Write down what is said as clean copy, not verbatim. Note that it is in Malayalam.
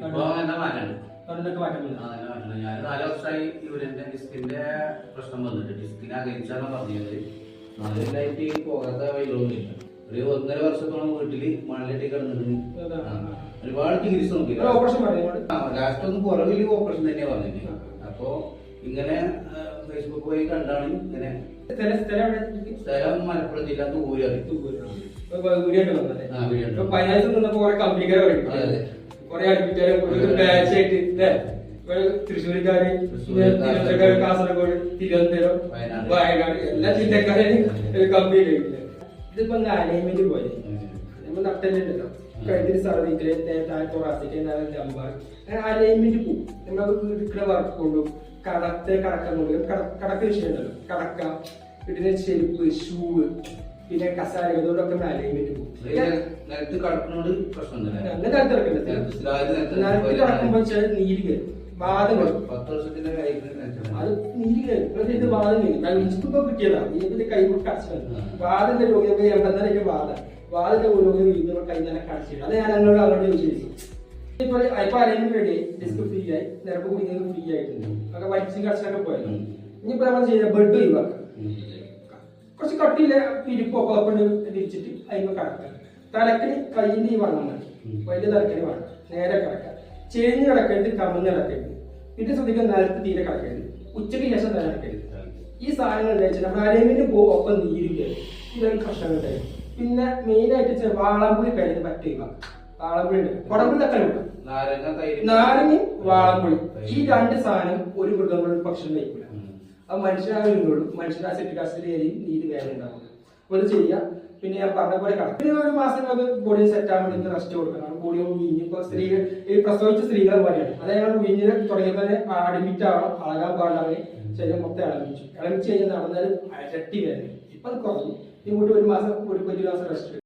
ഇപ്പൊ അങ്ങനെ മാറ്റമുണ്ട്. ഞാൻ 4 വർഷമായി ഇവരെന്റെ ഡിസ്കിന്റെ പ്രശ്നം വന്നിട്ട് ഡിസ്കിനെ അകലിച്ചാണ് പറഞ്ഞത്. 4 കൊല്ലമായിട്ട് പോകാത്ത വഴികളൊന്നുമില്ല. ഒരു 1.5 വർഷത്തോളം വീട്ടില് മണലിട്ട് കിടന്നിട്ടുണ്ട്. ഒരുപാട് ചികിത്സ നോക്കി. ലാസ്റ്റ് ഒന്നും കുറവില്ല ഓപ്പറേഷൻ തന്നെയാ പറഞ്ഞത്. അപ്പൊ ഇങ്ങനെ ഫേസ്ബുക്ക് വഴി കണ്ടാണ് ഇങ്ങനെ സ്ഥലം മലപ്പുറം ജില്ല തൂര് തൃശ്ശൂർക്കാര്, കാസർഗോഡ്, തിരുവനന്തപുരം, വയനാട് എല്ലാ ജില്ലക്കാരും കമ്പനി. ഇതിപ്പോ അലൈൻമെന്റ് പോലെ നമ്മൾ നട്ടല്ലോ കഴിഞ്ഞ സർവീസിലെ നമ്പർ അലൈൻമെന്റ് പോകും. നമ്മൾ എടുക്കുന്ന വർക്ക് കൊണ്ടും കടക്ക കൊണ്ടും കടക്ക വിഷയം ഉണ്ടല്ലോ, കടക്ക ഇടുന്ന ചെരുപ്പ്, ഷൂവ്, പിന്നെ കസാര, ഇതോടൊക്കെ അലൈൻമെന്റ് പോകും. നിലത്ത് കടക്കുന്നോട് പ്രശ്നം നിലത്ത് കടക്കുമ്പോ നീര് കയറും, വാദം വരും. 10 വർഷത്തിന്റെ അത് നീര് കയറും. ഇത് വാദം കയറും. ഇപ്പൊ കിട്ടിയതാ ഇതിന്റെ കൈ കൊണ്ട് കടച്ചതാണ്. വാദന്റെ രോഗം 84 വാദം. വാദന്റെ രോഗം വീണ്ടും കൈ തന്നെ കടച്ചിട്ട് അത് ഞാൻ അങ്ങോട്ട് ചോദിച്ചു. ഇപ്പൊ അലൈൻമെന്റ് റെഡി ആയി, ഡിസ്ക് ഫ്രീ ആയി, നിരപ്പ് കുടിക്കുന്നത് ഫ്രീ ആയിട്ടുണ്ട്. ഒക്കെ വലിച്ചും കടച്ചിട്ടൊക്കെ പോയല്ലോ. ഇനിയിപ്പോ നമ്മൾ ചെയ്യുന്ന ബെഡ് ഒഴിവാക്കാം. കുറച്ച് കട്ടിയില്ല പിരിപ്പൊക്കെ കൊണ്ട് തിരിച്ചിട്ട് അതിന് കടക്കാം. തലക്കിന് കൈയിന്റെ ഈ വണ്ണം മതി, വലിയ തലക്കിന് വേണം. നേരെ കിടക്കാം. ചെരിഞ്ഞ് കിടക്കരുത്, കമന്ന് കിടക്കരുത്. പിന്നെ ശ്രദ്ധിക്കാൻ നിലത്ത് തീരെ കിടക്കരുത്, ഉച്ചയ്ക്ക് ശേഷം തന്നെ കിടക്കരുത്. ഈ സാധനങ്ങൾ വെച്ചാൽ നമ്മൾ അലൈൻമെന്റ് പോകും, ഒപ്പം നീരില്ല, ഇതൊരു പ്രശ്നങ്ങൾ തരും. പിന്നെ മെയിൻ ആയിട്ട് വാളംപുളി കഴിഞ്ഞ് പറ്റുക. വാളംപുളി ഉണ്ട്, കുടമ്പുളി തക്കാളുണ്ട്, നാരങ്ങയും വാളംപുളി. ഈ 2 സാധനം ഒരു മൃഗങ്ങളും ഭക്ഷണം കഴിക്കില്ല. അത് മനുഷ്യരാകുന്നുള്ളൂ. മനുഷ്യരാ സെറ്റിക് ആസിഡ് ഏരിയയും നീര് വേദന ഉണ്ടാവും. അപ്പൊ ഇത് ചെയ്യാം. പിന്നെ ഞാൻ പറഞ്ഞ പോലെ പിന്നെ 1 മാസം ബോഡി സെറ്റ് ആകാൻ വേണ്ടി റെസ്റ്റ് കൊടുക്കണം. ബോഡി വീഞ്ഞ് ഇപ്പൊ സ്ത്രീകൾ ഈ പ്രസവിച്ച സ്ത്രീകൾ പോലെയാണ്. അതായത് വീഞ്ഞിന് തുടങ്ങിയപ്പോൾ തന്നെ അഡ്മിറ്റ് ആവണം, ആകാൻ പാടില്ല. ശരീരം മൊത്തം ഇളമിച്ച് കഴിഞ്ഞാൽ നടന്നാലും ഇരട്ടി വേദന. ഇപ്പൊ അത് കുറഞ്ഞു. ഇങ്ങോട്ട് 1 മാസം റെസ്റ്റ്.